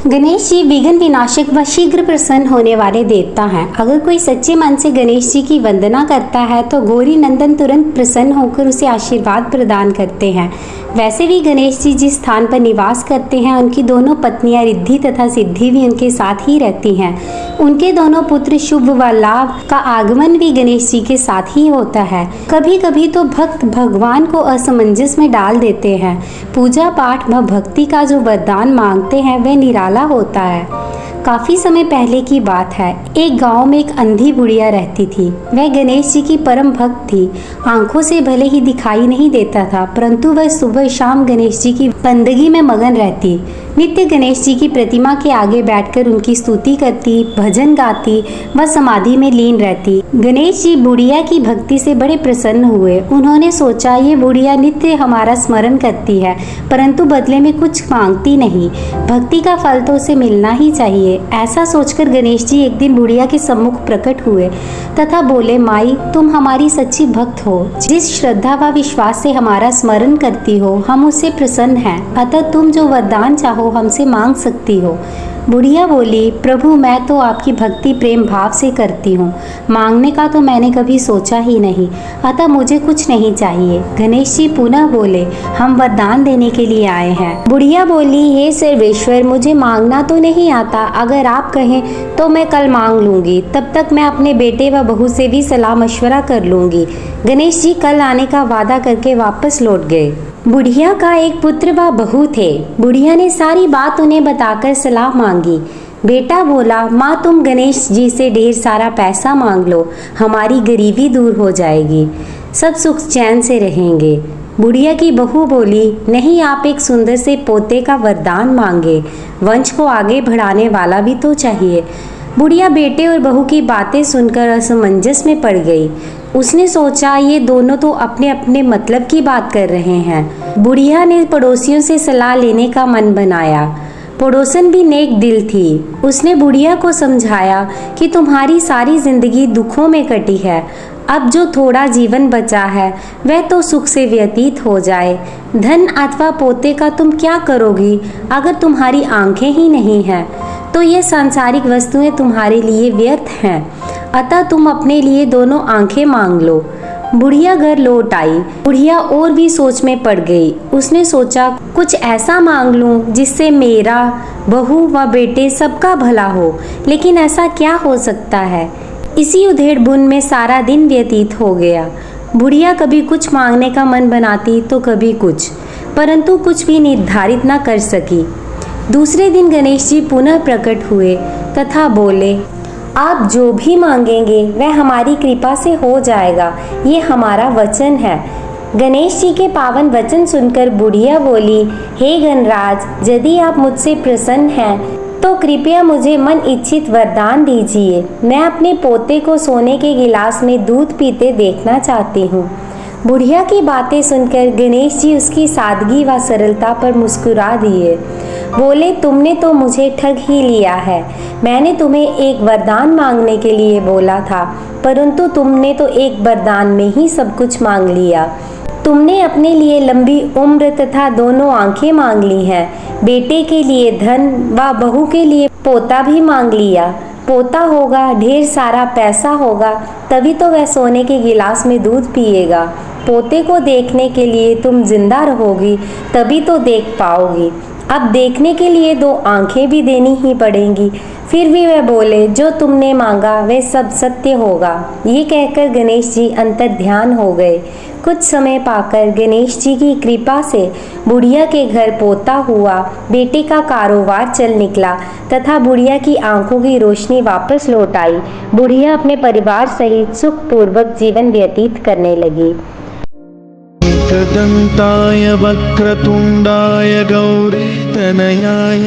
गणेश जी विघ्न विनाशक व शीघ्र प्रसन्न होने वाले देवता हैं। अगर कोई सच्चे मन से गणेश जी की वंदना करता है तो गौरी नंदन तुरंत प्रसन्न होकर उसे आशीर्वाद प्रदान करते हैं। वैसे भी गणेश जी जिस स्थान पर निवास करते हैं उनकी दोनों पत्नियां रिद्धि तथा सिद्धि भी उनके साथ ही रहती हैं। उनके दोनों पुत्र शुभ व लाभ का आगमन भी गणेश जी के साथ ही होता है। कभी कभी तो भक्त भगवान को असमंजस में डाल देते हैं। पूजा पाठ व भक्ति का जो वरदान मांगते हैं वह निराला होता है। काफी समय पहले की बात है। एक गांव में एक अंधी बुढ़िया रहती थी। वह गणेश जी की परम भक्त थी। आंखों से भले ही दिखाई नहीं देता था, परंतु वह सुबह शाम गणेश जी की बंदगी में मगन रहती। नित्य गणेश जी की प्रतिमा के आगे बैठकर उनकी स्तुति करती, भजन गाती व समाधि में लीन रहती। गणेश जी बुढ़िया की भक्ति से बड़े प्रसन्न हुए। उन्होंने सोचा ये बुढ़िया नित्य हमारा स्मरण करती है, परंतु बदले में कुछ मांगती नहीं। भक्ति का फल तो उसे मिलना ही चाहिए। ऐसा सोचकर गणेश जी एक दिन बुढ़िया के सम्मुख प्रकट हुए तथा बोले, माई तुम हमारी सच्ची भक्त हो। जिस श्रद्धा व विश्वास से हमारा स्मरण करती हो हम उससे प्रसन्न हैं। अतः तुम जो वरदान चाहो हमसे मांग सकती हो। बुढ़िया बोली, प्रभु मैं तो आपकी भक्ति प्रेम भाव से करती हूँ। मांगने का तो मैंने कभी सोचा ही नहीं, अतः मुझे कुछ नहीं चाहिए। गणेश जी पुनः बोले, हम वरदान देने के लिए आए हैं। बुढ़िया बोली, हे सर्वेश्वर मुझे मांगना तो नहीं आता, अगर आप कहें तो मैं कल मांग लूंगी। तब तक मैं अपने बेटे व बहू से भी सलाह मशवरा कर लूंगी। गणेश जी कल आने का वादा करके वापस लौट गए। बुढ़िया का एक पुत्र व बहू थे। बुढ़िया ने सारी बात उन्हें बताकर सलाह मांगी। बेटा बोला, माँ तुम गणेश जी से ढेर सारा पैसा मांग लो, हमारी गरीबी दूर हो जाएगी, सब सुख चैन से रहेंगे। बुढ़िया की बहू बोली, नहीं आप एक सुंदर से पोते का वरदान मांगे, वंश को आगे बढ़ाने वाला भी तो चाहिए। बुढ़िया बेटे और बहू की बातें सुनकर असमंजस में पड़ गई। उसने सोचा ये दोनों तो अपने अपने मतलब की बात कर रहे हैं। बुढ़िया ने पड़ोसियों से सलाह लेने का मन बनाया। पड़ोसन भी नेक दिल थी। उसने बुढ़िया को समझाया कि तुम्हारी सारी जिंदगी दुखों में कटी है, अब जो थोड़ा जीवन बचा है वह तो सुख से व्यतीत हो जाए। धन अथवा पोते का तुम क्या करोगी? अगर तुम्हारी आंखें ही नहीं हैं तो ये सांसारिक वस्तुएं तुम्हारे लिए व्यर्थ हैं। अतः तुम अपने लिए दोनों आंखें मांग लो। बुढ़िया घर लौट आई। बुढ़िया और भी सोच में पड़ गई। उसने सोचा कुछ ऐसा मांग लूं जिससे मेरा, बहू व बेटे सबका भला हो। लेकिन ऐसा क्या हो सकता है? इसी उधेड़ बुन में सारा दिन व्यतीत हो गया। बुढ़िया कभी कुछ मांगने का मन बनाती तो कभी कुछ, परंतु कुछ भी निर्धारित न कर सकी। दूसरे दिन गणेश जी पुनः प्रकट हुए तथा बोले, आप जो भी मांगेंगे वह हमारी कृपा से हो जाएगा, ये हमारा वचन है। गणेश जी के पावन वचन सुनकर बुढ़िया बोली, हे गणराज, यदि आप मुझसे प्रसन्न हैं तो कृपया मुझे मन इच्छित वरदान दीजिए। मैं अपने पोते को सोने के गिलास में दूध पीते देखना चाहती हूँ। बुढ़िया की बातें सुनकर गणेश जी उसकी सादगी व सरलता पर मुस्कुरा दिए। बोले, तुमने तो मुझे ठग ही लिया है। मैंने तुम्हें एक वरदान मांगने के लिए बोला था, परंतु तुमने तो एक वरदान में ही सब कुछ मांग लिया। तुमने अपने लिए लंबी उम्र तथा दोनों आंखें मांग ली हैं। बेटे के लिए धन व बहू के लिए पोता भी मांग लिया। पोता होगा, ढेर सारा पैसा होगा, तभी तो वह सोने के गिलास में दूध पिएगा। पोते को देखने के लिए तुम जिंदा रहोगी, तभी तो देख पाओगी। अब देखने के लिए दो आंखें भी देनी ही पड़ेंगी। फिर भी वह बोले, जो तुमने मांगा वह सब सत्य होगा। ये कहकर गणेश जी अंतर ध्यान हो गए। कुछ समय पाकर गणेश जी की कृपा से बुढ़िया के घर पोता हुआ, बेटे का कारोबार चल निकला तथा बुढ़िया की आंखों की रोशनी वापस लौट आई। बुढ़िया अपने परिवार सहित सुखपूर्वक जीवन व्यतीत करने लगी। एकदन्ताय वक्रतुण्डाय गौरीतनयाय